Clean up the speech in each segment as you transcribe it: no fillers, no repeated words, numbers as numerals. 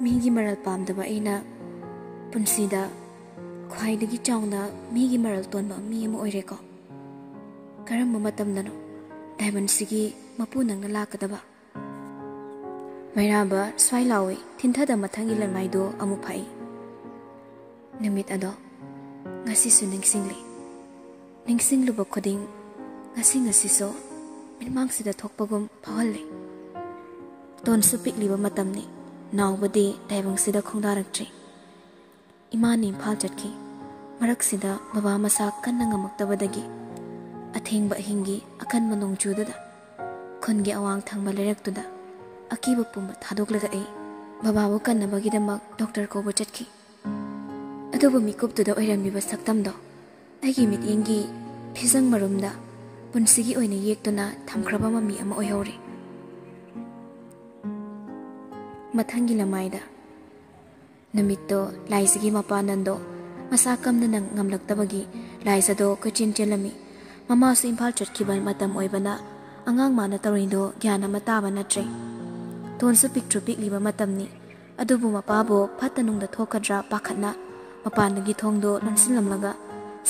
ꯃꯤꯒꯤ ꯃꯔꯜ ꯄꯥꯝꯗꯕ ꯑꯩꯅ ꯄꯨꯟꯁꯤꯗ ꯈ꯭ꯋꯥꯏꯗꯒꯤ ꯆꯥꯎꯅ ꯃꯤꯒꯤ ꯃꯔꯜ ꯇꯣꯟꯕ ꯃꯤ ꯑꯃ ꯑꯣꯏꯔꯦꯀꯣ ꯀꯔꯝꯕ ꯃꯇꯝꯗꯅꯣ ꯗꯥꯏꯃꯟꯁꯤꯒꯤ ꯃꯄꯨ ꯅꯪꯅ ꯂꯥꯛꯀꯗꯕ ꯃꯩꯔꯥꯕ ꯁ꯭ꯋꯥꯏ ꯂꯥꯎꯏ ꯊꯤꯟꯊꯗ ꯃꯊꯪꯒꯤ ꯂꯟꯃꯥꯏꯗꯣ ꯑꯃꯨꯛ ꯐꯥꯛꯏ ꯅꯨꯃꯤꯠ ꯑꯗꯣ ꯉꯁꯤꯁꯨ ꯅꯤꯡꯁꯤꯡꯂꯨꯕ ꯈꯨꯗꯤꯡ ꯉꯁꯤꯁꯨ ꯃꯤꯠꯃꯥꯡꯁꯤꯗ ꯊꯣꯛꯄꯒꯨꯝ ꯐꯥꯎꯍꯜꯂꯤ ꯇꯣꯟꯁꯨ ꯄꯤꯛꯂꯤꯕ ꯃꯇꯝꯅꯤ ꯅꯥꯎꯕꯗꯤ ꯇꯥꯏꯕꯪꯁꯤꯗ ꯈꯣꯡꯗꯥꯔꯛꯇ꯭ꯔꯤ ꯏꯃꯥꯅ ꯏꯝꯐꯥꯜ ꯆꯠꯈꯤ ꯃꯔꯛꯁꯤꯗ ꯕꯕꯥ ꯃꯁꯥ ꯀꯟꯅ ꯉꯝꯃꯛꯇꯕꯗꯒꯤ ꯑꯊꯦꯡꯕ ꯑꯍꯤꯡꯒꯤ ꯑꯀꯟꯕ ꯅꯣꯡꯖꯨꯗꯨꯗ ꯈꯨꯟꯒꯤ ꯑꯋꯥꯡ ꯊꯪꯕ ꯂꯩꯔꯛꯇꯨꯗ ꯑꯀꯤꯕ ꯄꯨꯝꯕ ꯊꯥꯗꯣꯛꯂꯒ ꯑꯩ ꯕꯕꯥꯕꯨ ꯀꯟꯅꯕꯒꯤꯗꯃꯛ ꯗꯣꯛꯇꯔ ꯀꯧꯕ ꯆꯠꯈꯤ ꯑꯗꯨꯕꯨ ꯃꯤꯀꯨꯞꯇꯨꯗ ꯑꯣꯏꯔꯝꯃꯤꯕ ꯁꯛꯇꯝꯗꯣ ꯑꯩꯒꯤ ꯃꯤꯠꯌꯦꯡꯒꯤ ꯐꯤꯖꯪ ꯃꯔꯨꯝꯗ ꯄꯨꯟꯁꯤꯒꯤ ꯑꯣꯏꯅ ꯌꯦꯛꯇꯨꯅ ꯊꯝꯈ꯭ꯔꯕ ꯃꯃꯤ ꯑꯃ ꯑꯣꯏꯍꯧꯔꯤ ꯃꯊꯪꯒꯤ ꯂꯃꯥꯏꯗ ꯅꯨꯃꯤꯠꯇꯣ ꯂꯥꯏꯖꯒꯤ ꯃꯄꯥꯅꯟꯗꯣ ꯃꯁꯥ ꯀꯝꯗꯅ ꯉꯝꯂꯛꯇꯕꯒꯤ ꯂꯥꯏꯖꯗꯣ ꯀꯣꯏꯆꯦꯟ ꯆꯦꯜꯂꯝꯃꯤ ꯃꯃꯥꯁꯨ ꯏꯝꯐꯥꯜ ꯆꯠꯈꯤꯕ ꯃꯇꯝ ꯑꯣꯏꯕꯅ ꯑꯉꯥꯡ ꯃꯥꯅ ꯇꯧꯔꯤꯗꯣ ꯒ꯭ꯌꯥꯟ ꯑꯃ ꯇꯥꯕ ꯅꯠꯇ꯭ꯔꯦ ꯇꯣꯟꯁꯨ ꯄꯤꯛꯇ꯭ꯔꯨ ꯄꯤꯛꯂꯤꯕ ꯃꯇꯝꯅꯤ ꯑꯗꯨꯕꯨ ꯃꯄꯥꯕꯨ ꯐꯠꯇ ꯅꯨꯡꯗ ꯊꯣꯛꯀꯗ꯭ꯔꯥ ꯄꯥꯈꯠꯅ ꯃꯄꯥꯟꯗꯒꯤ ꯊꯣꯡꯗꯣ ꯂꯣꯟꯁꯤꯜꯂꯝꯂꯒ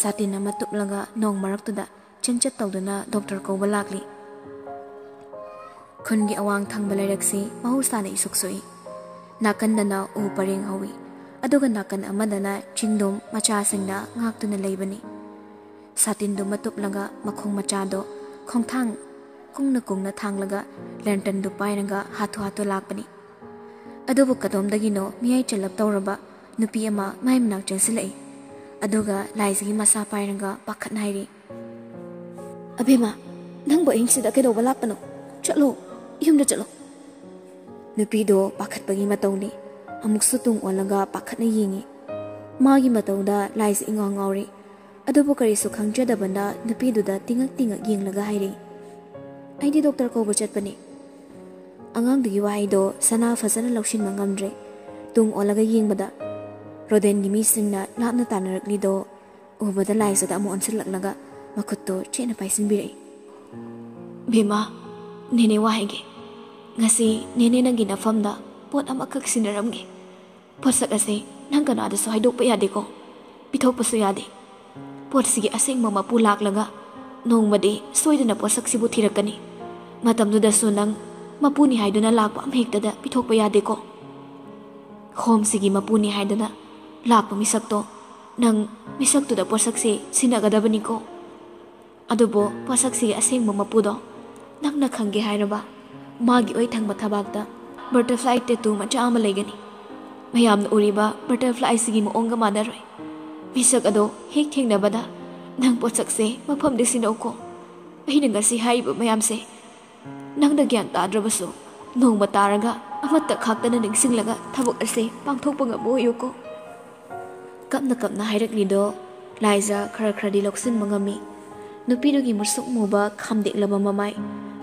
ꯁꯥꯇꯤꯟ ꯑꯃ ꯇꯨꯞꯂꯒ ꯅꯣꯡ ꯃꯔꯛꯇꯨꯗ ꯆꯦꯟꯆꯠ ꯇꯧꯗꯨꯅ ꯗꯣꯛꯇꯔ ꯀꯧꯕ ꯂꯥꯛꯂꯤ ꯈꯨꯟꯒꯤ ꯑꯋꯥꯡ ꯊꯪꯕ ꯂꯩꯔꯛꯁꯤ ꯃꯍꯧꯁꯥꯅ ꯏꯁꯨꯛ ꯁꯨꯛꯏ ꯅꯥꯀꯟꯗꯅ ꯎ ꯄꯔꯦꯡ ꯍꯧꯏ ꯑꯗꯨꯒ ꯅꯥꯀꯟ ꯑꯃꯗꯅ ꯆꯤꯡꯗꯨꯝ ꯃꯆꯥꯁꯤꯡꯅ ꯉꯥꯛꯇꯨꯅ ꯂꯩꯕꯅꯤ ꯁꯥꯇꯤꯟꯗꯨꯃ ꯇꯨꯞꯂꯒ ꯃꯈꯣꯡ ꯃꯆꯥꯗꯣ ꯈꯣꯡꯊꯥꯡ ꯀꯨꯡꯅ ꯊꯥꯡꯂꯒ ꯂꯦꯟꯇꯟꯗꯨ ꯄꯥꯏꯔꯒ ꯍꯥꯊꯨ ꯂꯥꯛꯄꯅꯤ ꯑꯗꯨꯕꯨ ꯀꯗꯣꯝꯗꯒꯤꯅꯣ ꯃꯤꯌꯥꯏ ꯆꯜꯂꯞ ꯇꯧꯔꯕ ꯅꯨꯄꯤ ꯑꯃ ꯃꯥꯏ ꯃꯅꯥꯛ ꯆꯪꯁꯤꯜꯂꯛꯏ ꯑꯗꯨꯒ ꯂꯥꯏꯖꯒꯤ ꯃꯁꯥ ꯄꯥꯏꯔꯒ ꯄꯥꯈꯠꯅ ꯍꯥꯏꯔꯤ ꯑꯕꯦꯝꯃ ꯅꯪꯕꯨ ꯑꯍꯤꯡꯁꯤꯗ ꯀꯩꯗꯧꯕ ꯂꯥꯛꯄꯅꯣ ꯆꯠꯂꯣ ꯌꯨꯝꯗ ꯆꯠꯂꯣ ꯅꯨꯄꯤꯗꯣ ꯄꯥꯈꯠꯄꯒꯤ ꯃꯇꯧꯅꯤ ꯑꯃꯨꯛꯁꯨ ꯇꯨꯡ ꯑꯣꯜꯂꯒ ꯄꯥꯈꯠꯅ ꯌꯦꯡꯉꯤ ꯃꯥꯒꯤ ꯃꯇꯧꯗ ꯂꯥꯏꯖ ꯏꯉꯥꯎ ꯉꯥꯎꯔꯤ ꯑꯗꯨꯕꯨ ꯀꯔꯤꯁꯨ ꯈꯪꯖꯗꯕꯅ ꯅꯨꯄꯤꯗꯨꯗ ꯇꯤꯡꯉꯛ ꯌꯦꯡꯂꯒ ꯍꯥꯏꯔꯤ ꯑꯩꯗꯤ ꯗꯣꯛꯇꯔ ꯀꯧꯕ ꯆꯠꯄꯅꯤ ꯑꯉꯥꯡꯗꯨꯒꯤ ꯋꯥꯍꯩꯗꯣ ꯁꯅꯥ ꯐꯖꯅ ꯂꯧꯁꯤꯟꯕ ꯉꯝꯗ꯭ꯔꯦ ꯇꯨꯡ ꯑꯣꯜꯂꯒ ꯌꯦꯡꯕꯗ ꯔꯣꯗꯦꯟꯒꯤ ꯃꯤꯁꯤꯡꯅ ꯂꯥꯞꯅ ꯇꯥꯟꯅꯔꯛꯂꯤꯗꯣ ꯎꯕꯗ ꯂꯥꯏꯖꯗ ꯑꯃꯨꯛ ꯑꯣꯟꯁꯤꯜꯂꯛꯂꯒ ꯃꯈꯨꯠꯇꯣ ꯆꯦꯠꯅ ꯄꯥꯏꯁꯤꯟꯕꯤꯔꯛꯏ ꯚꯤꯃꯥ ꯅꯦꯅꯦ ꯋꯥꯍꯩꯒꯦ ngasi nene nangi nafamda pot amakak sinaramge posak ase nang kanada so haidok pa yade ko pithok pa so yade pot sige aseng mama pu laklaga nongmadi soidana posak sibu thirakani matamdu da so nang mapuni haiduna lakpa amhekta da pithok pa yade ko khom sige mapuni haiduna lakpa misak to nang misak tu da posak se sinagadabani ko adubo posak sige aseng mama pu do nang na khange hairaba मागी ओई थंग मथाबागदा butterfly tattoo मचा अमा लेगनी मयामना उरिबा butterfly सिगी मोंगा मानरोय मिसक अदो हेक थेंगनबदा नंग पोचकसे मफम देसिनोको अहिना ngasi हाइबा मयामसे नंगदा ग्यान ताद्रबसो नोंगबा तारगा अमत्ता खाक्तना निंगसिंगलगा थबक असे पांगथोकपा ngabोयोको कपना हाइरकलिदो लाइजा खरखरदी लौक्सिन मंगमी नुपीदुगी मुसुक मुबा खामदेक्लबा ममाई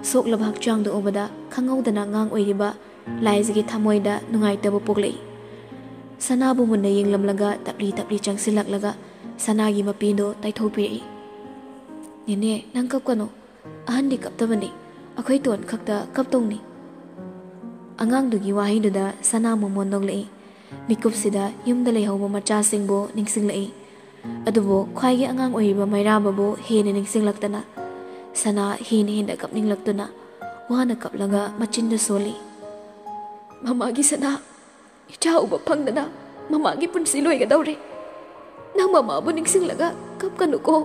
सोक्लबा हक्चांगदो ओबदा खंगौदना ngang ओइरिबा लाइजगी थमोइदा नुंगाइतबा पोगलै सनाबु मुन्ना येंगलमलगा तपली चंगसिलकलगा सनागी मपीदो ताइथोपिरई नेने नंग कपकनो अहंदी कपतबनी अखोइ तोन खक्ता कपतौनी अंगांगदुगी वाहिदुदा सना मोमोन नोगलै मिकुपसिदा युमदा लेहौबा मचासिंगबो निंगसिंगलै अदुबो ख्वाइगी अंगांग ओइरिबा मैराबाबो हेने निंगसिंगलक्तना सना हेन कपनिंगलक्तुना वाना कपलगा मचिंदा सोली ममागी सना इचा उबा फंगदना ममागी पुंसी लोइगदौरे नंग ममाबु निंगसिंगलगा कपकनुको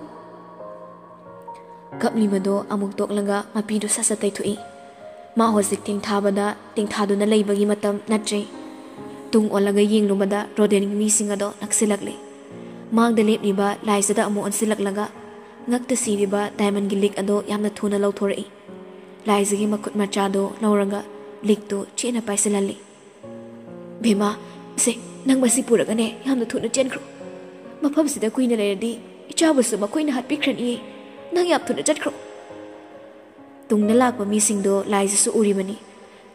कपलिबदो अमुक तोकलगा मपीदो ससा तैथुई मा होजिक टिंगथादुना लेबगी मतम नत्रे तुंग ओलगा येंगलुबदा rodent मीसिंगदो नक्सिलकले मांगदा लेपलिबा लाइसदा Amu अनसिलकलगा ngakta siriba diamond gi lik ado yamna thuna lauthorei laizigi makut machado lauraga lik to chena paisilali bhima se nang basi puragane yamna thuna chenkro mafam sida kuina leradi ichabusu makoina hatpikrani nang yap thuna chatkro tungna lakpa mi singdo laijisu uribani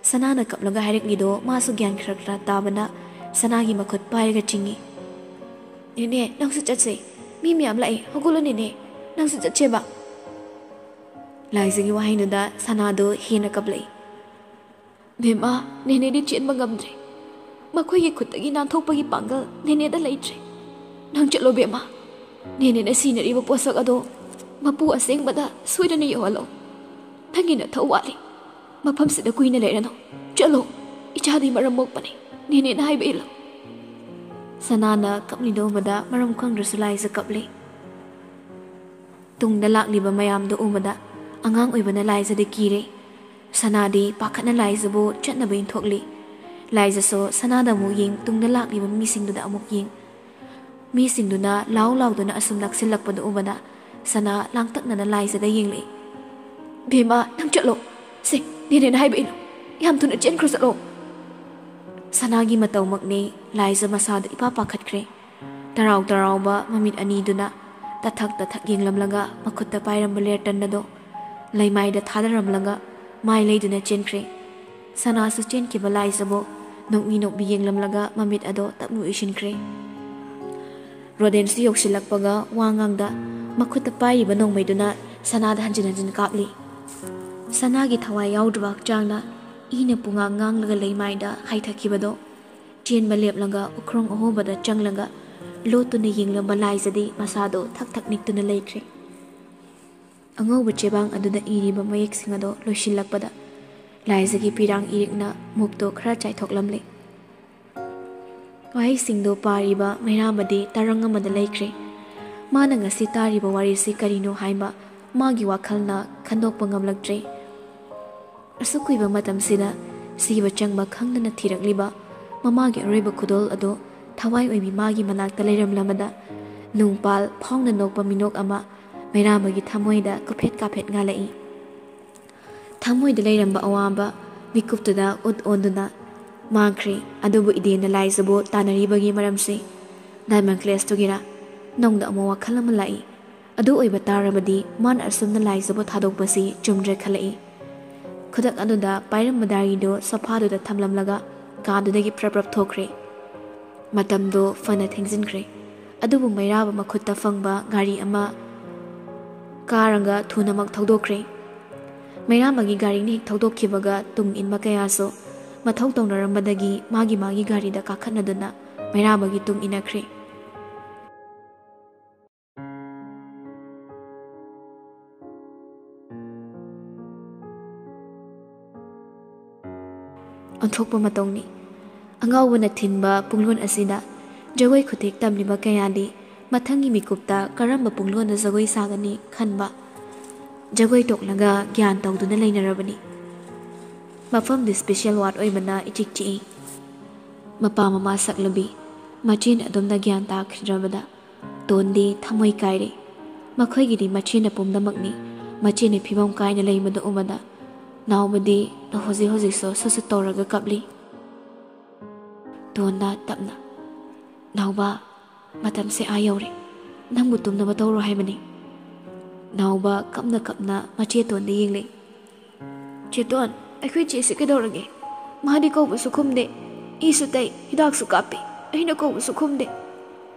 sanana kaplaga hairiklido masu gyan khrakra tabana sanagi makut pairaga chingi nene nangsu chatse mi miyam lai hogolo nene nangsu chacheba laizigi wahinuda sanado hena kablai bema nene di chen magamdre ꯃꯈꯣꯏꯒꯤ ꯈꯨꯠꯇꯒꯤ ꯅꯥꯟꯊꯣꯛꯄꯒꯤ ꯄꯥꯡꯒꯜ ꯅꯦꯅꯦꯗ ꯂꯩꯇ꯭ꯔꯦ. ꯅꯪ ꯆꯠꯂꯣ ꯕꯦꯝꯃ. ꯅꯦꯅꯦꯅ ꯁꯤꯅꯔꯤꯕ ꯄꯣꯠꯁꯛ ꯑꯗꯣ ꯃꯄꯨ ꯑꯁꯦꯡꯕꯗ ꯁꯣꯏꯗꯅ ꯌꯧꯍꯜꯂꯣ. ꯅꯪꯒꯤ ꯅꯊꯧ ꯋꯥꯠꯂꯤ. ꯃꯐꯝꯁꯤꯗ ꯀꯨꯏꯅ ꯂꯩꯔꯅꯨ. ꯆꯠꯂꯣ. ꯏꯆꯥꯗꯤ ꯃꯔꯝ ꯃꯣꯛꯄꯅꯤ. ꯅꯦꯅꯦꯅ ꯍꯥꯏꯕ ꯏꯜꯂꯣ. ꯁꯅꯥꯅ ꯀꯞꯂꯤꯗ ꯎꯕꯗ ꯃꯔꯝ ꯈꯪꯗ꯭ꯔꯁꯨ ꯂꯥꯏꯖ ꯀꯞꯂꯤ. ꯇꯨꯡꯗ ꯂꯥꯛꯂꯤꯕ ꯃꯌꯥꯝꯗꯣ ꯎꯕꯗ ꯑꯉꯥꯡ ꯑꯣꯏꯕꯅ ꯂꯥꯏꯖꯗ ꯀꯤꯔꯦ. ꯁꯅꯥꯗꯤ ꯄꯥꯈꯠꯅ ꯂꯥꯏꯖꯕꯨ ꯆꯠꯅꯕ ꯏꯟꯊꯣꯛꯂꯤ. ꯂꯥꯏꯖꯁꯨ ꯁꯅꯥꯗ ꯑꯃꯨꯛ ꯌꯦꯡ, ꯇꯨꯡꯗ ꯂꯥꯛꯂꯤꯕ ꯃꯤꯁꯤꯡꯗꯨꯗ ꯑꯃꯨꯛ ꯌꯦꯡ. ꯃꯤꯁꯤꯡꯗꯨꯅ ꯂꯥꯎ ꯂꯥꯎꯗꯨꯅ ꯑꯁꯨꯝ ꯅꯛꯁꯤꯜꯂꯛꯄꯗ ꯎꯕꯗ ꯁꯅꯥ ꯂꯥꯡꯇꯛꯅꯅ ꯂꯥꯏꯖꯗ ꯌꯦꯡꯂꯛꯏ. ꯕꯦꯝꯃ, ꯅꯪ ꯆꯠꯂꯣ. ꯁꯦ, ꯅꯦꯅꯦꯅ ꯍꯥꯏꯕ ꯏꯜꯂꯣ. ꯌꯥꯝ ꯊꯨꯅ ꯆꯦꯟꯈ꯭ꯔꯣ, ꯆꯠꯂꯣ. ꯁꯅꯥꯒꯤ ꯃꯇꯧꯃꯛꯅꯤ ꯂꯥꯏꯖ ꯃꯁꯥꯗ ꯏꯄꯥ ꯄꯥꯈꯠꯈ꯭ꯔꯦ. ꯇꯔꯥꯎ ꯇꯔꯥꯎꯕ ꯃꯃꯤꯠ ꯑꯅꯤꯗꯨꯅ ꯇꯊꯛ ꯇꯊꯛ ꯌꯦꯡꯂꯝꯂꯒ ꯃꯈꯨꯠꯇ ꯄꯥꯏꯔꯝꯕ ꯂꯦꯇꯔꯟ ꯑꯗꯣ ꯂꯩꯃꯥꯏꯗ ꯊꯥꯗꯔꯝꯂꯒ ꯃꯥꯏ ꯂꯩꯗꯨꯅ ꯆꯦꯟꯈ꯭ꯔꯦ. ꯁꯅꯥꯁꯨ ꯆꯦꯟꯈꯤꯕ ꯂꯥꯏꯖꯕꯨ ꯅꯣꯛꯃꯤ ꯅꯣꯛꯃꯤ ꯌꯦꯡꯂꯝꯂꯒ ꯃꯃꯤꯠ ꯑꯗꯣ ꯇꯞꯅ ꯎꯏꯁꯤꯟꯈ꯭ꯔꯦ. ꯔꯣꯗꯦꯟꯁꯨ ꯌꯧꯁꯤꯜꯂꯛꯄꯒ ꯋꯥꯉꯥꯡꯗ ꯃꯈꯨꯠꯇ ꯄꯥꯏꯔꯤꯕ ꯅꯣꯡꯃꯩꯗꯨꯅ ꯁꯅꯥꯗ ꯍꯟꯖꯤꯟ ꯍꯟꯖꯤꯟ ꯀꯥꯞꯂꯤ. ꯁꯅꯥꯒꯤ ꯊꯋꯥꯏ ꯌꯥꯎꯗ꯭ꯔꯕ ꯍꯛꯆꯥꯡꯅ ꯏꯅ ꯄꯨꯡꯉꯥꯡ ꯉꯥꯡꯂꯒ ꯂꯩꯃꯥꯏꯗ ꯍꯥꯏꯊꯈꯤꯕꯗꯣ ꯆꯦꯟꯕ ꯂꯦꯞꯂꯒ ꯎꯈ꯭ꯔꯣꯡ ꯑꯍꯣꯕꯗ ꯆꯪꯂꯒ ꯂꯣꯠꯇꯨꯅ ꯌꯦꯡꯂꯝꯕ ꯂꯥꯏꯖꯗꯤ ꯃꯁꯥꯗꯣ ꯊꯛ ꯊꯛ ꯅꯤꯛꯇꯨꯅ ꯂꯩꯈ꯭ꯔꯦ. ꯑꯉꯧꯕ ꯆꯦꯕꯥꯡ ꯑꯗꯨꯗ ꯏꯔꯤꯕ ꯃꯌꯦꯛꯁꯤꯡ ꯑꯗꯣ ꯂꯣꯏꯁꯤꯜꯂꯛꯄꯗ ꯂꯥꯏꯖꯒꯤ ꯄꯤꯔꯥꯡ ꯏꯔꯤꯛꯅ ꯃꯨꯛꯇꯣ ꯈꯔ ꯆꯥꯏꯊꯣꯛꯂꯝꯂꯤ. ꯋꯥꯍꯩꯁꯤꯡꯗꯣ ꯄꯥꯔꯤꯕ ꯃꯩꯔꯥꯕꯗꯤ ꯇꯔꯪ ꯑꯃꯗ ꯂꯩꯈ꯭ꯔꯦ. ꯃꯥꯅ ꯉꯁꯤ ꯇꯥꯔꯤꯕ ꯋꯥꯔꯤꯁꯤ ꯀꯔꯤꯅꯣ ꯍꯥꯏꯕ ꯃꯥꯒꯤ ꯋꯥꯈꯜꯅ ꯈꯟꯗꯣꯛꯄ ꯉꯝꯂꯛꯇ꯭ꯔꯦ. ꯑꯁꯨꯛ ꯀꯨꯏꯕ ꯃꯇꯝꯁꯤꯗ ꯁꯤꯕ ꯆꯪꯕ ꯈꯪꯗꯅ ꯊꯤꯔꯛꯂꯤꯕ ꯃꯃꯥꯒꯤ ꯑꯔꯣꯏꯕ ꯈꯨꯗꯣꯜ ꯑꯗꯣ ꯊꯋꯥꯏ ꯑꯣꯏꯕꯤ ꯃꯥꯒꯤ ꯃꯅꯥꯛꯇ ꯂꯩꯔꯝꯂꯕꯗ ꯅꯨꯡꯄꯥꯜ ꯐꯥꯎꯅ ꯅꯣꯛꯄ ꯃꯤꯅꯣꯛ ꯑꯃ ꯃꯩꯔꯥꯕꯒꯤ ꯊꯃꯣꯏꯗ ꯀꯨꯐꯦꯠ ꯀꯥꯐꯦꯠ ꯉꯥꯜꯂꯛꯏ. ꯊꯃꯣꯏꯗ ꯂꯩꯔꯝꯕ ꯑꯋꯥꯕ ꯃꯤꯀꯨꯞꯇꯨꯗ ꯎꯠ ꯑꯣꯟꯗꯨꯅ ꯃꯥꯡꯈ꯭ꯔꯦ. ꯑꯗꯨꯕꯨ ꯏꯗꯦꯟꯅ ꯂꯥꯏꯖꯕꯨ ꯇꯥꯟꯅꯔꯤꯕꯒꯤ ꯃꯔꯝꯁꯤ ꯗꯥꯏꯃꯟ ꯀ꯭ꯂꯦꯁꯇꯨꯒꯤꯔꯥ? ꯅꯧꯅ ꯑꯃꯨꯛ ꯋꯥꯈꯜ ꯑꯃ ꯂꯥꯛꯏ. ꯑꯗꯨ ꯑꯣꯏꯕ ꯇꯥꯔꯕꯗꯤ ꯃꯥꯅ ꯑꯁꯨꯝꯅ ꯂꯥꯏꯖꯕꯨ ꯊꯥꯗꯣꯛꯄꯁꯤ ꯆꯨꯝꯗ꯭ꯔꯦ ꯈꯜꯂꯛꯏ. ꯈꯨꯗꯛ ꯑꯗꯨꯗ ꯄꯥꯏꯔꯝꯕ ꯗꯥꯏꯔꯤꯗꯨ ꯁꯣꯐꯥꯗꯨꯗ ꯊꯝꯂꯝꯂꯒ ꯀꯥꯗꯨꯗꯒꯤ ꯄ꯭ꯔꯞ ꯄ꯭ꯔꯞ ꯊꯣꯛꯈ꯭ꯔꯦ. ꯃꯇꯝꯗꯣ ꯐꯅ ꯊꯦꯡꯖꯤꯟꯈ꯭ꯔꯦ. ꯑꯗꯨꯕꯨ ꯃꯩꯔꯥꯕ ꯃꯈꯨꯠꯇ ꯐꯪꯕ ꯒꯥꯔꯤ ꯑꯃ ꯀꯥꯔꯒ ꯊꯨꯅꯃꯛ ꯊꯧꯗꯣꯛꯈ꯭ꯔꯦ. ꯃꯩꯔꯥꯕꯒꯤ ꯒꯥꯔꯤꯅ ꯍꯦꯛ ꯊꯧꯗꯣꯛꯈꯤꯕꯒ ꯇꯨꯡ ꯏꯟꯕ ꯀꯌꯥꯁꯨ ꯃꯊꯧ ꯇꯧꯅꯔꯝꯕꯗꯒꯤ ꯃꯥꯒꯤ ꯒꯥꯔꯤꯗ ꯀꯥꯈꯠꯅꯗꯨꯅ ꯃꯩꯔꯥꯕꯒꯤ ꯇꯨꯡ ꯏꯟꯅꯈ꯭ꯔꯦ. ꯑꯣꯟꯊꯣꯛꯄ ꯃꯇꯧꯅꯤ. ꯑꯉꯥꯎꯕꯅ ꯊꯤꯟꯕ ꯄꯨꯡꯂꯣꯟ ꯑꯁꯤꯗ ꯖꯒꯣꯏ ꯈꯨꯊꯦꯛ ꯇꯝꯂꯤꯕ ꯀꯌꯥꯗꯤ ꯃꯊꯪꯒꯤ ꯃꯤꯀꯨꯞꯇ ꯀꯔꯝꯕ ꯄꯨꯡꯂꯣꯟꯗ ꯖꯒꯣꯏ ꯁꯥꯒꯅꯤ ꯈꯟꯕ ꯖꯒꯣꯏ ꯇꯣꯛꯂꯒ ꯒ꯭ꯌꯥꯟ ꯇꯧꯗꯨꯅ ꯂꯩꯅꯔꯕꯅꯤ. ꯃꯐꯝꯗꯨ ꯁ꯭ꯄꯦꯁꯤꯌꯦꯜ ꯋꯥꯔꯗ ꯑꯣꯏꯕꯅ ꯏꯆꯤꯛ ꯆꯤꯛꯏ. ꯃꯄꯥ ꯃꯃꯥ ꯁꯛꯂꯕꯤ ꯃꯆꯦꯅ ꯑꯗꯨꯝꯅ ꯒ꯭ꯌꯥꯟ ꯇꯥꯈꯤꯗ꯭ꯔꯕꯗ ꯇꯣꯟꯗꯤ ꯊꯃꯣꯏ ꯀꯥꯏꯔꯦ. ꯃꯈꯣꯏꯒꯤꯗꯤ ꯃꯆꯦꯅ ꯄꯨꯝꯅꯃꯛꯅꯤ. ꯃꯆꯦꯅ ꯐꯤꯕꯝ ꯀꯥꯏꯅ ꯂꯩꯕꯗꯨ ꯎꯕꯗ ꯅꯥꯎꯕꯗꯤ ꯍꯧꯖꯤꯛ ꯍꯧꯖꯤꯛꯁꯨ ꯁꯨꯠ ꯇꯧꯔꯒ ꯀꯞꯂꯤ. ꯇꯣꯟꯅ ꯇꯞꯅ, ꯅꯥꯎꯕ, ꯃꯇꯝꯁꯦ ꯑꯥ ꯌꯧꯔꯦ. ꯅꯪꯕꯨ ꯇꯨꯝꯅꯕ ꯇꯧꯔꯣ ꯍꯥꯏꯕꯅꯤ. ꯅꯥꯎꯕ ꯀꯞꯅ ꯀꯞꯅ ꯃꯆꯦ ꯇꯣꯟꯗ ꯌꯦꯡꯂꯦ. ꯆꯦꯇꯣꯟ, ꯑꯩꯈꯣꯏ ꯆꯦꯁꯤ ꯀꯩꯗꯧꯔꯒꯦ? ꯃꯥꯗꯤ ꯀꯧꯕꯁꯨ ꯈꯨꯝꯗꯦ. ꯏꯁꯨ ꯇꯩ, ꯍꯤꯗꯥꯛꯁꯨ ꯀꯥꯞꯄꯤ. ꯑꯩꯅ ꯀꯧꯕꯁꯨ ꯈꯨꯝꯗꯦ.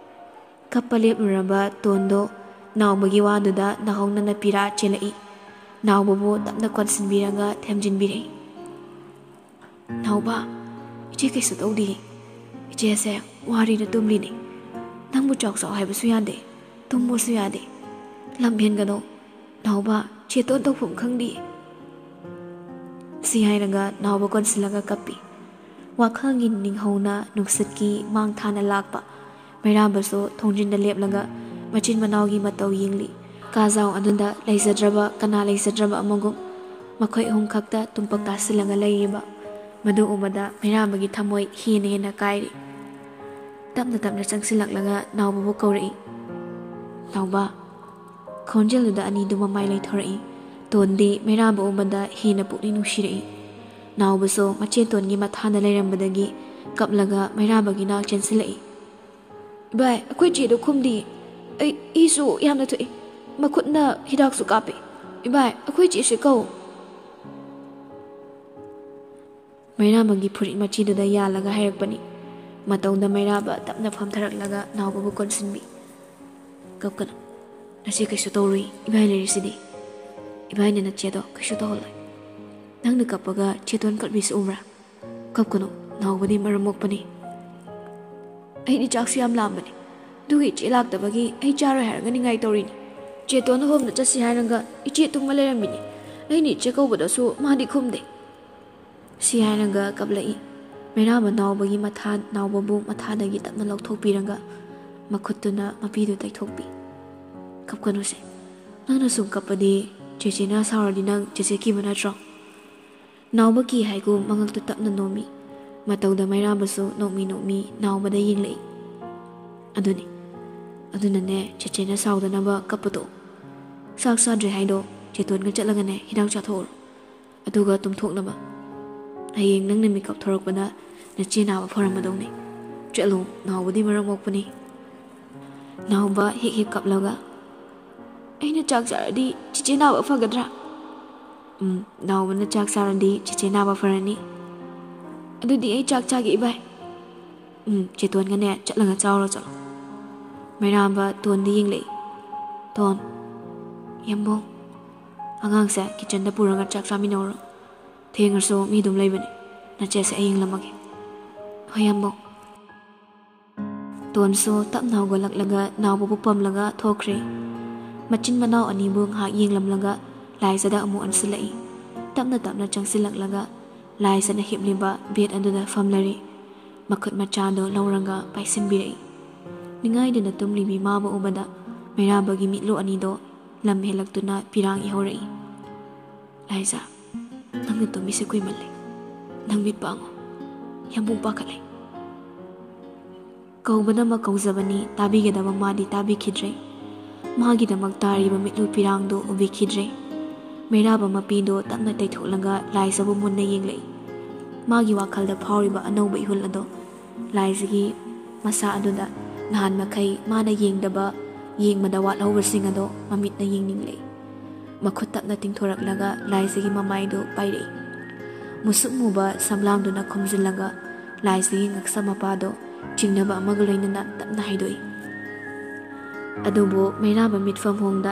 ꯀꯞꯄ ꯂꯦꯞꯂꯨꯔꯕ ꯇꯣꯟꯗꯣ ꯅꯥꯎꯕꯒꯤ ꯋꯥꯗꯨꯗ ꯅꯥꯍꯧꯅꯅ ꯄꯤꯔꯥ ꯆꯦꯜꯂꯛꯏ. ꯅꯥꯎꯕꯕꯨ ꯇꯞꯅ ꯀꯣꯟꯁꯤꯟꯕꯤꯔꯒ ꯊꯦꯝꯖꯤꯟꯕꯤꯔꯛꯏ. ꯅꯥꯎꯕ, ꯏꯆꯦ ꯀꯩꯁꯨ ꯇꯧꯗꯤꯌꯦ. ꯏꯆꯦꯁꯦ ꯋꯥꯔꯤꯗ ꯇꯨꯝꯂꯤꯅꯤ. ꯅꯪꯕꯨ ꯆꯥꯎ ꯆꯥꯎ ꯍꯥꯏꯕꯁꯨ ꯌꯥꯗꯦ, ꯇꯨꯝꯃꯣꯁꯨ ꯌꯥꯗꯦ. ꯂꯝ ꯍꯦꯟꯒꯅꯣ. ꯅꯥꯎꯕ, ꯆꯦꯇꯣꯟ ꯇꯧꯐꯝ ꯈꯪꯗꯤꯌꯦ. ꯁꯤ ꯍꯥꯏꯔꯒ ꯅꯥꯎꯕ ꯀꯣꯟꯁꯤꯜꯂꯒ ꯀꯞꯄꯤ. ꯋꯥꯈꯜꯒꯤ ꯅꯤꯡꯍꯧꯅ ꯅꯨꯡꯁꯤꯠꯀꯤ ꯃꯥꯡ ꯊꯥꯅ ꯂꯥꯛꯄ ꯃꯩꯔꯥꯕꯁꯨ ꯊꯣꯡꯖꯤꯟꯗ ꯂꯦꯞꯂꯒ ꯃꯆꯤꯟ ꯃꯅꯥꯎꯒꯤ ꯃꯇꯧ ꯌꯦꯡꯂꯤ. ꯀꯥꯖꯥꯎ ꯑꯗꯨꯗ ꯂꯩꯖꯗ꯭ꯔꯕ ꯀꯅꯥ ꯂꯩꯖꯗ꯭ꯔꯕ ꯑꯃꯒꯨꯝ ꯃꯈꯣꯏ ꯑꯍꯨꯝ ꯈꯛꯇ ꯇꯨꯝꯄꯛ ꯇꯥꯁꯤꯜꯂꯒ ꯂꯩꯔꯤꯕ ꯃꯗꯨ ꯎꯕꯗ ꯃꯩꯔꯥꯕꯒꯤ ꯊꯃꯣꯏ ꯍꯦꯟꯅ ꯀꯥꯏꯔꯤ. ꯇꯞꯅ ꯇꯞꯅ ꯆꯪꯁꯤꯜꯂꯛꯂꯒ ꯅꯥꯎꯕꯕꯨ ꯀꯧꯔꯛꯏ. ꯅꯥꯎꯕ. ꯈꯣꯟꯖꯦꯜꯗꯨꯗ ꯑꯅꯤꯗꯨ ꯃꯃꯥꯏ ꯂꯩꯊꯣꯔꯛꯏ. ꯇꯣꯟꯗꯤ ꯃꯩꯔꯥꯕ ꯎꯕꯗ ꯍꯦꯟꯅ ꯄꯨꯛꯅꯤꯡ ꯅꯨꯡꯁꯤꯔꯛꯏ. ꯅꯥꯎꯕꯁꯨ ꯃꯆꯦꯇꯣꯟꯒꯤ ꯃꯊꯥꯅ ꯂꯩꯔꯝꯕꯗꯒꯤ ꯀꯞꯂꯒ ꯃꯩꯔꯥꯕꯒꯤ ꯅꯥꯛ ꯆꯦꯟꯁꯤꯜꯂꯛꯏ. ꯚꯥꯏ, ꯑꯩꯈꯣꯏ ꯆꯦꯗꯣ ꯈꯨꯝꯗꯤꯌꯦ. ꯏꯁꯨ ꯌꯥꯝꯅ ꯊꯣꯛꯏ. ꯃꯈꯨꯠꯅ ꯍꯤꯗꯥꯛꯁꯨ ꯀꯥꯞꯄꯤ. ꯏꯚꯥꯏ, ꯑꯩꯈꯣꯏ ꯆꯦꯁꯦ ꯀꯧ. ꯃꯩꯔꯥꯕꯒꯤ ꯐꯨꯔꯤꯠ ꯃꯆꯤꯗꯨꯗ ꯌꯥꯜꯂꯒ ꯍꯥꯏꯔꯛꯄꯅꯤ. ꯃꯇꯧꯗ ꯃꯩꯔꯥꯕ ꯇꯞꯅ ꯐꯝꯊꯔꯛꯂꯒ ꯅꯥꯎꯕꯕꯨ ꯀꯣꯟꯁꯤꯟꯕꯤ. ꯀꯞꯀꯅꯨ. ꯅꯆꯦ ꯀꯩꯁꯨ ꯇꯧꯔꯨꯏ. ꯏꯚꯥꯏ ꯂꯩꯔꯤꯁꯤꯗꯤ. ꯏꯚꯥꯏꯅ ꯅꯆꯦꯗꯣ ꯀꯩꯁꯨ ꯇꯧꯍꯜꯂꯣꯏ. ꯅꯪꯅ ꯀꯞꯄꯒ ꯆꯦꯇꯣꯟ ꯀꯞꯂꯤꯁꯤ ꯎꯕ꯭ꯔꯥ? ꯀꯞꯀꯅꯨ. ꯅꯥꯎꯕꯗꯤ ꯃꯔꯝ ꯃꯣꯛꯄꯅꯤ. ꯑꯩꯗꯤ ꯆꯥꯛꯁꯨ ꯌꯥꯝ ꯂꯥꯝꯕꯅꯤ ꯑꯗꯨꯒꯤ ꯏꯆꯦ ꯂꯥꯛꯇꯕꯒꯤ ꯑꯩ ꯆꯥꯔꯣꯏ ꯍꯥꯏꯔꯒ ꯅꯤꯡꯉꯥꯏ ꯇꯧꯔꯤꯅꯤ ꯆꯦꯇꯣꯟꯅ ꯍꯣꯝꯗ ꯆꯠꯁꯤ ꯍꯥꯏꯔꯒ ꯏꯆꯦ ꯇꯨꯝꯃ ꯂꯩꯔꯝꯃꯤꯅꯤ ꯑꯩꯅ ꯏꯆꯦ ꯀꯧꯕꯗꯁꯨ ꯃꯥꯗꯤ ꯈꯨꯝꯗꯦ ꯁꯤ ꯍꯥꯏꯔꯒ ꯀꯞꯂꯛꯏ ꯃꯩꯔꯥꯕ ꯅꯥꯎꯕꯒꯤ ꯅꯥꯎꯕꯕꯨ ꯃꯊꯥꯗꯒꯤ ꯇꯞꯅ ꯂꯧꯊꯣꯛꯄꯤꯔꯒ ꯃꯈꯨꯠꯇꯨꯅ ꯃꯄꯤꯗꯨ ꯇꯩꯊꯣꯛꯄꯤ ꯀꯞꯀꯅꯨꯁꯦ ꯅꯪꯅ ꯁꯨꯝ ꯀꯞꯄꯗꯤ ꯆꯦꯆꯦꯅ ꯁꯥꯎꯔꯗꯤ ꯅꯪ ꯆꯦꯆꯦ ꯀꯤꯕ ꯅꯠꯇ꯭ꯔꯣ ꯅꯥꯎꯕ ꯀꯤ ꯍꯥꯏꯒꯨ ꯃꯉꯛꯇꯨ ꯇꯞꯅ ꯅꯣꯝꯃꯤ ꯃꯇꯧꯗ ꯃꯩꯔꯥꯕꯁꯨ ꯅꯣꯛꯃꯤ ꯅꯥꯎꯕꯗ ꯌꯦꯡꯂꯛꯏ ꯑꯗꯨꯅꯅꯦ ꯆꯦꯆꯦꯅ ꯁꯥꯎꯗꯅꯕ ꯀꯞꯄꯗꯣ ꯆꯥꯛ ꯆꯥꯗ꯭ꯔꯦ ꯍꯥꯏꯗꯣ ꯆꯦꯇꯣꯟꯒ ꯆꯠꯂꯒꯅꯦ ꯍꯤꯗꯥꯛ ꯆꯥꯊꯣꯛꯎꯔꯣ ꯑꯗꯨꯒ ꯇꯨꯝꯊꯣꯛꯅꯕ ꯍꯌꯦꯡ ꯅꯪꯅ ꯃꯤꯀꯞ ꯊꯣꯔꯛꯄꯗ ꯅꯆꯦ ꯅꯥꯕ ꯐꯔꯝꯃꯗꯧꯅꯤ ꯆꯠꯂꯣ ꯅꯥꯎꯕꯗꯤ ꯃꯔꯝ ꯃꯣꯛꯄꯅꯤ ꯅꯥꯎꯕ ꯍꯦꯛ ꯀꯞꯂꯒ ꯑꯩꯅ ꯆꯥꯛ ꯆꯥꯔꯗꯤ ꯆꯦꯆꯦ ꯅꯥꯕ ꯐꯒꯗ꯭ꯔꯥ ꯅꯥꯎꯕꯅ ꯆꯥꯛ ꯆꯥꯔꯗꯤ ꯆꯦꯆꯦ ꯅꯥꯕ ꯐꯔꯅꯤ ꯑꯗꯨꯗꯤ ꯑꯩ ꯆꯥꯛ ꯆꯥꯒꯦ ꯏꯕꯥꯏ ꯆꯦꯇꯣꯟꯒꯅꯦ ꯆꯠꯂꯒ ꯆꯥꯎꯔꯣ ꯆꯠꯂꯣ ꯃꯩꯔꯥꯕ ꯇꯣꯟꯗ ꯌꯦꯡꯂꯛꯏ ꯇꯣꯟ ꯌꯥꯝꯕꯣꯡ ꯑꯉꯥꯡꯁꯦ ꯀꯤꯆꯟꯗ ꯄꯨꯔꯒ ꯆꯥꯛ ꯆꯥꯃꯤꯟꯅꯧꯔꯣ ꯊꯦꯡꯉꯁꯨ ꯃꯤ ꯑꯗꯨꯝ ꯂꯩꯕꯅꯤ ꯅꯆꯦꯁꯦ ꯑꯩ ꯌꯦꯡꯂꯝꯃꯒꯦ ꯍꯣꯏ ꯌꯥꯝꯕꯣꯡ ꯇꯣꯟꯁꯨ ꯇꯞꯅ ꯍꯧꯒꯠꯂꯛꯂꯒ ꯅꯥꯎꯕꯕꯨ ꯄꯝꯂꯒ ꯊꯣꯛꯈ꯭ꯔꯦ ꯃꯆꯤꯟ ꯃꯅꯥꯎ ꯑꯅꯤꯕꯨ ꯉꯥꯏꯍꯥꯛ ꯌꯦꯡꯂꯝꯂꯒ ꯂꯥꯏꯖꯗ ꯑꯃꯨꯛ ꯑꯟꯁꯤꯜꯂꯛꯏ ꯇꯞꯅ ꯆꯪꯁꯤꯜꯂꯛꯂꯒ ꯂꯥꯏꯖꯅ ꯍꯤꯞꯂꯤꯕ ꯕꯦꯠ ꯑꯗꯨꯗ ꯐꯝꯂꯔꯤ ꯃꯈꯨꯠ ꯃꯆꯥꯗꯣ ꯂꯧꯔꯒ ꯄꯥꯏꯁꯤꯟꯕꯤꯔꯛꯏ ꯅꯤꯡꯉꯥꯏꯗꯅ ꯇꯨꯝꯂꯤꯕꯤ ꯃꯥꯕꯨ ꯎꯕꯗ ꯃꯩꯔꯥꯕꯒꯤ ꯃꯤꯠꯂꯨ ꯑꯅꯤꯗꯣ ꯂꯝ ꯍꯦꯜꯂꯛꯇꯨꯅ ꯄꯤꯔꯥꯡ ꯏꯍꯧꯔꯛꯏ ꯂꯥꯏꯖ ꯅꯪꯅ ꯇꯨꯝꯃꯤꯁꯦ ꯀꯨꯏꯃꯜꯂꯦ ꯅꯪ ꯃꯤꯠ ꯄꯥꯡꯉꯣ ꯌꯥꯝꯕꯨꯡ ꯄꯥꯈꯠꯂꯦ ꯀꯧꯕꯅꯃꯛ ꯀꯧꯖꯕꯅꯤ ꯇꯥꯕꯤꯒꯗꯕ ꯃꯥꯗꯤ ꯇꯥꯕꯤꯈꯤꯗ꯭ꯔꯦ ꯃꯥꯒꯤꯗꯃꯛ ꯇꯥꯔꯤꯕ ꯃꯤꯠꯂꯨ ꯄꯤꯔꯥꯡꯗꯣ ꯎꯕꯤꯈꯤꯗ꯭ꯔꯦ ꯃꯩꯔꯥꯕ ꯃꯄꯤꯗꯣ ꯇꯞꯅ ꯇꯩꯊꯣꯛꯂꯒ ꯂꯥꯏꯖꯕꯨ ꯃꯨꯟꯅ ꯌꯦꯡꯂꯛꯏ ꯃꯥꯒꯤ ꯋꯥꯈꯜꯗ ꯐꯥꯎꯔꯤꯕ ꯑꯅꯧꯕ ꯏꯍꯨꯜ ꯑꯗꯣ ꯂꯥꯏꯖꯒꯤ ꯃꯁꯥ ꯑꯗꯨꯗ ꯅꯍꯥꯟ ꯃꯈꯩ ꯃꯥꯅ ꯌꯦꯡꯕꯗ ꯋꯥꯠꯍꯧꯕꯁꯤꯡ ꯑꯗꯣ ꯃꯃꯤꯠꯅ ꯌꯦꯡꯅꯤꯡꯂꯛꯏ ꯃꯈꯨꯠ ꯇꯞꯅ ꯇꯤꯡꯊꯣꯔꯛꯂꯒ ꯂꯥꯏꯖꯒꯤ ꯃꯃꯥꯏꯗꯨ ꯄꯥꯏꯔꯛꯏ ꯃꯨꯁꯨꯛ ꯃꯨꯕ ꯁꯝꯂꯥꯡꯗꯨꯅ ꯈꯨꯝꯖꯤꯜꯂꯒ ꯂꯥꯏꯖꯒꯤ ꯉꯛꯁꯝ ꯃꯄꯥꯗꯣ ꯆꯤꯡꯅꯕ ꯑꯃꯒ ꯂꯣꯏꯅꯅ ꯇꯞꯅ ꯍꯥꯏꯗꯣꯛꯏ ꯑꯗꯨꯕꯨ ꯃꯩꯔꯥꯕ ꯃꯤꯠꯐꯝ ꯍꯣꯡꯗ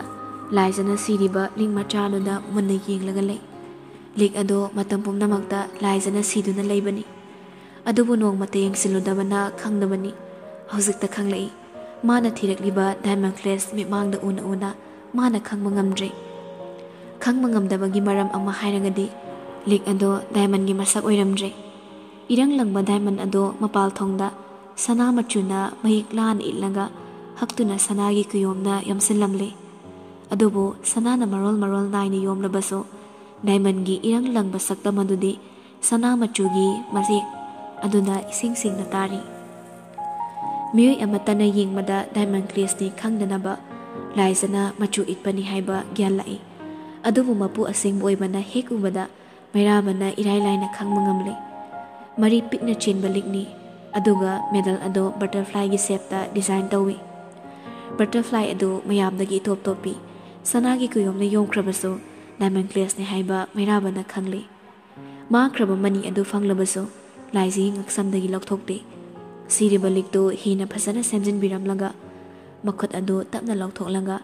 ꯂꯥꯏꯖꯅ ꯁꯤꯔꯤꯕ ꯂꯤꯛ ꯃꯆꯥꯗꯨꯗ ꯃꯨꯟꯅ ꯌꯦꯡꯂꯒ ꯂꯩ ꯂꯤꯛ ꯑꯗꯣ ꯃꯇꯝ ꯄꯨꯝꯅꯃꯛꯇ ꯂꯥꯏꯖꯅ ꯁꯤꯗꯨꯅ ꯂꯩꯕꯅꯤ ꯑꯗꯨꯕꯨ ꯅꯣꯡꯃꯇ ꯌꯦꯡꯁꯤꯜꯂꯨꯗꯕꯅ ꯈꯪꯗꯕꯅꯤ ꯍꯧꯖꯤꯛꯇ ꯈꯪꯂꯛꯏ ꯃꯥꯅ ꯊꯤꯔꯛꯂꯤꯕ ꯗꯥꯏꯃꯟ ꯀ꯭ꯂꯦꯁ ꯃꯤꯠꯃꯥꯡꯗ ꯎꯅ ꯃꯥꯅ ꯈꯪꯕ ꯉꯝꯗ꯭ꯔꯦ ꯈꯪꯕ ꯉꯝꯗꯕꯒꯤ ꯃꯔꯝ ꯑꯃ ꯍꯥꯏꯔꯒꯗꯤ ꯂꯤꯛ ꯑꯗꯣ ꯗꯥꯏꯃꯟꯒꯤ ꯃꯁꯛ ꯑꯣꯏꯔꯝꯗ꯭ꯔꯦ ꯏꯔꯪ ꯂꯪꯕ ꯗꯥꯏꯃꯟ ꯑꯗꯣ ꯃꯄꯥꯜꯊꯣꯡꯗ ꯁꯅꯥ ꯃꯆꯨꯅ ꯃꯌꯦꯛ ꯂꯥꯅ ꯏꯠꯂꯒ ꯍꯛꯇꯨꯅ ꯁꯅꯥꯒꯤ ꯀꯨꯌꯣꯝꯅ ꯌꯣꯝꯁꯤꯜꯂꯝꯂꯦ ꯑꯗꯨꯕꯨ ꯁꯅꯥꯅ ꯃꯔꯣꯜ ꯅꯥꯏꯅ ꯌꯣꯝꯂꯕꯁꯨ ꯗꯥꯏꯃꯟꯒꯤ ꯏꯔꯪ ꯂꯪꯕ ꯁꯛꯇꯝ ꯑꯗꯨꯗꯤ ꯁꯅꯥ ꯃꯆꯨꯒꯤ ꯃꯌꯦꯛ ꯑꯗꯨꯅ ꯏꯁꯤꯡ ꯁꯤꯡꯅ ꯇꯥꯔꯤ ꯃꯤꯑꯣꯏ ꯑꯃꯠꯇꯅ ꯌꯦꯡꯕꯗ ꯗꯥꯏꯃꯟ ꯀ꯭ꯂꯦꯁꯅꯤ ꯈꯪꯗꯅꯕ ꯂꯥꯏꯖꯅ ꯃꯆꯨ ꯏꯠꯄꯅꯤ ꯍꯥꯏꯕ ꯒ꯭ꯌꯥꯟ ꯂꯥꯛꯏ ꯑꯗꯨꯕꯨ ꯃꯄꯨ ꯑꯁꯦꯡꯕ ꯑꯣꯏꯕꯅ ꯍꯦꯛ ꯎꯕꯗ ꯃꯩꯔꯥꯕꯅ ꯏꯔꯥꯏ ꯂꯥꯏꯅ ꯈꯪꯕ ꯉꯝꯂꯦ ꯃꯔꯤ ꯄꯤꯛꯅ ꯆꯦꯟꯕ ꯂꯤꯛꯅꯤ ꯑꯗꯨꯒ ꯃꯦꯗꯜ ꯑꯗꯣ ꯕꯇꯔꯐ꯭ꯂꯥꯏꯒꯤ ꯁꯦꯞꯇ ꯗꯤꯖꯥꯏꯟ ꯇꯧꯏ ꯕꯇꯔꯐ꯭ꯂꯥꯏ ꯑꯗꯨ ꯃꯌꯥꯝꯗꯒꯤ ꯏꯇꯣꯞ ꯇꯣꯞꯄꯤ ꯁꯅꯥꯒꯤ ꯀꯨꯌꯣꯝꯅ ꯌꯣꯝꯈ꯭ꯔꯕꯁꯨ ꯗꯥꯏꯃꯟ ꯀ꯭ꯂꯦꯁꯅꯤ ꯍꯥꯏꯕ ꯃꯩꯔꯥꯕꯅ ꯈꯪꯂꯤ ꯃꯥꯡꯈ꯭ꯔꯕ ꯃꯅꯤ ꯑꯗꯨ ꯐꯪꯂꯕꯁꯨ ꯂꯥꯏꯖꯒꯤ ꯉꯛꯁꯝꯗꯒꯤ ꯂꯧꯊꯣꯛꯇꯦ ꯁꯤꯔꯤꯕ ꯂꯤꯛꯇꯨ ꯍꯤꯅ ꯐꯖꯅ ꯁꯦꯝꯖꯤꯟꯕꯤꯔꯝꯂꯒ ꯃꯈꯨꯠ ꯑꯗꯨ ꯇꯞꯅ ꯂꯧꯊꯣꯛꯂꯒ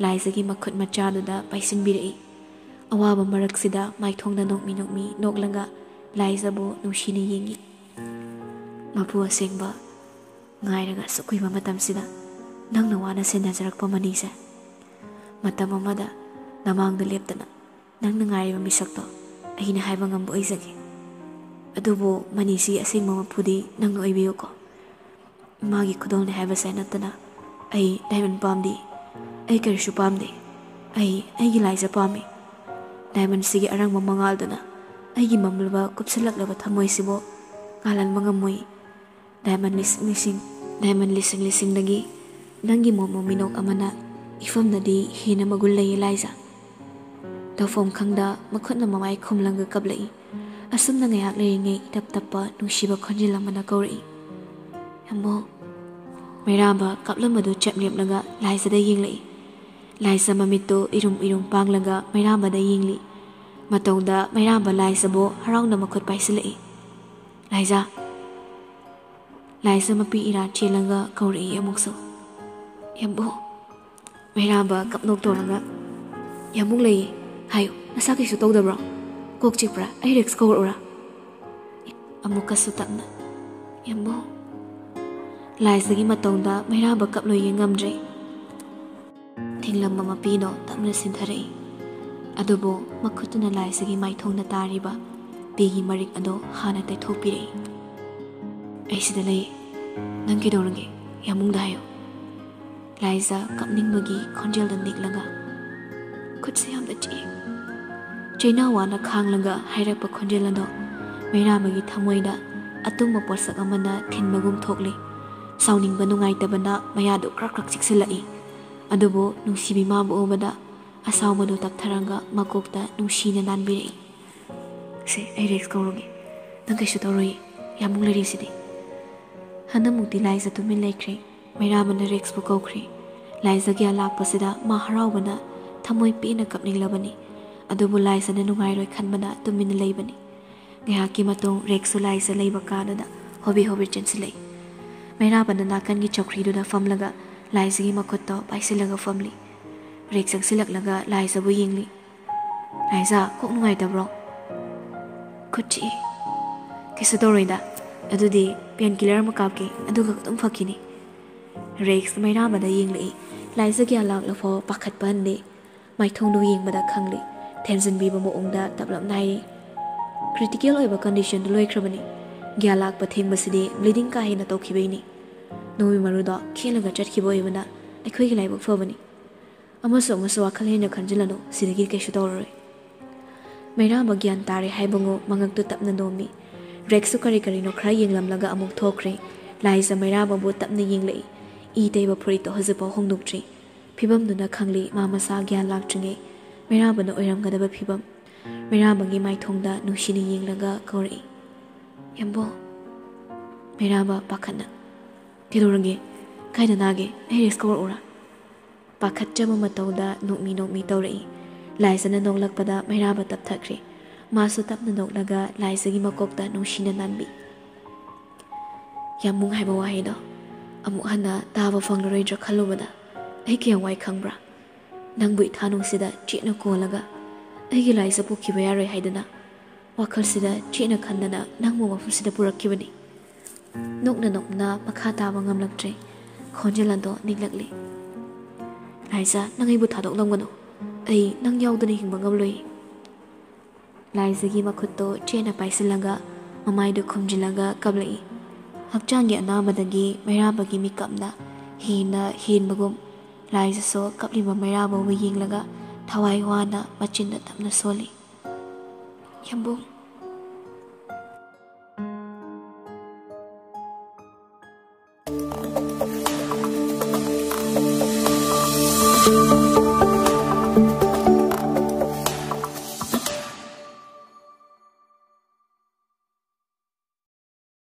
ꯂꯥꯏꯖꯒꯤ ꯃꯈꯨꯠ ꯃꯆꯥꯗꯨꯗ ꯄꯥꯏꯁꯤꯟꯕꯤꯔꯛꯏ ꯑꯋꯥꯕ ꯃꯔꯛꯁꯤꯗ ꯃꯥꯏꯊꯣꯡꯗ ꯅꯣꯛꯃꯤ ꯅꯣꯛꯂꯒ ꯂꯥꯏꯖꯕꯨ ꯅꯨꯡꯁꯤꯅ ꯌꯦꯡꯉꯤ ꯃꯄꯨ ꯑꯁꯦꯡꯕ ꯉꯥꯏꯔꯒ ꯑꯁꯨꯛ ꯀꯨꯏꯕ ꯃꯇꯝꯁꯤꯗ ꯅꯪꯅ ꯋꯥꯅ ꯁꯦꯟꯅꯖꯔꯛꯄ ꯃꯅꯤꯁꯦ ꯃꯇꯝ ꯑꯃꯗ ꯅꯃꯥꯡꯗ ꯂꯦꯞꯇꯅ ꯅꯪꯅ ꯉꯥꯏꯔꯤꯕ ꯃꯤꯁꯛꯇꯣ ꯑꯩꯅ ꯍꯥꯏꯕ ꯉꯝꯕ ꯑꯣꯏꯖꯒꯦ ꯑꯗꯨꯕꯨ ꯃꯅꯤꯁꯤ ꯑꯁꯦꯡꯕ ꯃꯄꯨꯗꯤ ꯅꯪꯅ ꯑꯣꯏꯕꯤꯌꯨꯀꯣ ꯃꯥꯒꯤ ꯈꯨꯗꯣꯜꯅꯤ ꯍꯥꯏꯕꯁꯦ ꯅꯠꯇꯅ ꯑꯩ ꯗꯥꯏꯃꯟ ꯄꯥꯝꯗꯦ ꯑꯩ ꯀꯔꯤꯁꯨ ꯄꯥꯝꯗꯦ ꯑꯩꯒꯤ ꯂꯥꯏꯖ ꯄꯥꯝꯃꯤ ꯗꯥꯏꯃꯟꯁꯤꯒꯤ ꯑꯔꯪꯕ ꯃꯉꯥꯜꯗꯨꯅ ꯑꯩꯒꯤ ꯃꯝꯂꯕ ꯀꯨꯞꯁꯤꯜꯂꯛꯂꯕ ꯊꯃꯣꯏꯁꯤꯕꯨ ꯉꯥꯜꯍꯟꯕ ꯉꯝꯃꯣꯏ ꯗꯥꯏꯃꯟ ꯂꯤꯁꯤꯡ ꯂꯤꯁꯤꯡꯗꯒꯤ ꯅꯪꯒꯤ ꯃꯣꯃꯣ ꯃꯤꯅꯣꯛ ꯑꯃꯅ ꯏꯐꯝꯅꯗꯤ ꯍꯦꯟꯅ ꯃꯒꯨꯟ ꯂꯩꯌꯦ ꯂꯥꯏꯖ ꯇꯧꯐꯝ ꯈꯪꯗ ꯃꯈꯨꯠꯅ ꯃꯃꯥꯏ ꯈꯨꯝꯂꯒ ꯀꯞꯂꯛꯏ ꯑꯁꯨꯝꯅ ꯉꯥꯏꯍꯥꯛ ꯂꯩꯔꯤꯉꯩ ꯏꯇꯞ ꯇꯞꯄ ꯅꯨꯡꯁꯤꯕ ꯈꯣꯟꯖꯦꯜ ꯑꯃꯅ ꯀꯧꯔꯛꯏ ꯌꯥꯝꯕꯣ ꯃꯩꯔꯥꯕ ꯀꯞꯂꯝꯕꯗꯨ ꯆꯦꯞ ꯂꯦꯞꯂꯒ ꯂꯥꯏꯖꯗ ꯌꯦꯡꯂꯛꯏ ꯂꯥꯏꯖ ꯃꯃꯤꯠꯇꯨ ꯏꯔꯨꯝ ꯄꯥꯡꯂꯒ ꯃꯩꯔꯥꯕꯗ ꯌꯦꯡꯂꯤ ꯃꯇꯧꯗ ꯃꯩꯔꯥꯕ ꯂꯥꯏꯖꯕꯨ ꯍꯔꯥꯎꯅ ꯃꯈꯨꯠ ꯄꯥꯏꯁꯤꯜꯂꯛꯏ ꯂꯥꯏꯖ ꯃꯄꯤ ꯏꯔꯥ ꯆꯦꯜꯂꯒ ꯀꯧꯔꯛꯏ ꯑꯃꯨꯛꯁꯨ ꯌꯥꯝꯕꯣ ꯃꯩꯔꯥꯕ ꯀꯞꯅꯣꯛ ꯇꯧꯔꯒ ꯌꯥꯝꯕꯨꯡ ꯂꯩꯌꯦ ꯍꯥꯏꯌꯨ ꯅꯁꯥ ꯀꯩꯁꯨ ꯇꯧꯗꯕ꯭ꯔꯣ ꯀꯣꯛ ꯆꯤꯛꯄ꯭ꯔꯥ ꯑꯩ ꯔꯤꯛꯁ ꯀꯧꯔꯛꯎꯔꯥ ꯑꯃꯨꯛꯀꯁꯨ ꯇꯞꯅ ꯌꯥꯝꯕꯣ Laisagi matongda Mairaba kaplo yengamdre. Thinglam mama pino tamna sinthare. Adobo makutuna laisagi maithongna tariba Bigi marik ado hana taithopire. Aisida lay nang kidorange yamung dayo. Laisa kapningbagi khonjelda niklaga. Khutse yamda chi. Chaina wana khanglaga hairapa khonjelado Mairabagi thamoida atungma porsak amana thinmagum thokle. Sauningba nungaitabana mayado krak chiksilai. Adobo nungsibi mabu obada asawmado taptharanga makokta nungsina nanbirei. Se ai rex kauroge nang kaisu toroi yamung lari sidi. Hanamukti Laisa tumin laikre Mairabana rex bu kaukre. Laisa gya lakpasida ma haraubana thamoi pena kapninglabani. Adobo Laisa na nungairoi khanbana tumin laibani. Ngayaki matong rexu Laisa laiba kanada hobi chensilai. Mairabana nakangi chokriduda famlaga Laisagi makotto paisilaga famli. Rex ang silaklaga Laisa bu yingli. Laisa kok nungaitabro? Kuchi kisu toroida adudi painkiller makapki aduga tum fakini. Rex Mairabada yingli Laisa gya laklafo pakhat pande maithongdu yingbada khangli tension biba moongda tablap nai. Critical oiba condition loikrabani gya lakpa thengbasidi bleeding ka hena tokhibaini. Nomi maruda khelaga chatkhiba oibana aikhoigi laibak fabani. Amaso wakhal hena khanjilano sidagi kaisu toroi. Mairaba gyan tare haibango mangaktu tapna nomi. Rexu kari no khra yenglamlaga amuk thokre. Laisa Mairaba bu tapna yenglei. I teiba phurito hazipa hongduktri. Phibam duna khangli mamasa gyan laktringe. Mairaba na oiramgadaba phibam. Mairaba gi maithongda nushini yenglaga kauri. Yambo. Mairaba pakhana. Kidorange kaida nage Rex kawar ora. Pakhatjaba matauda nokmi taurei. Laisa na noklakpada Mairaba tapthakre. Masu tapna noklaga Laisagi makokta nungshina nanbi. Yamung haiba wahido. Amuk hana taba fanglaroidra khalubada. Ai kiyang wai khangbra. Nangbu ithanung sida chitna kolaga. Aigi Laisa pukhiba yaroi haidana. Wakhal sida chitna khandana nangmu mafum sida purakkibani. Nokna makha taba ngamlaktre. Khonjelando niglakli. Laisa nangaibu thadok lamgano. Ai nang yaudana hingba ngamloi. Laisagi makutto chena paisilaga mamaidu khumjilaga kablai. Hakchanggi anabadagi Mairabagi mikapna hinbagum Laisa so kapliba Mairaba wu yinglaga thawai wana machinda tapna soli. Yambung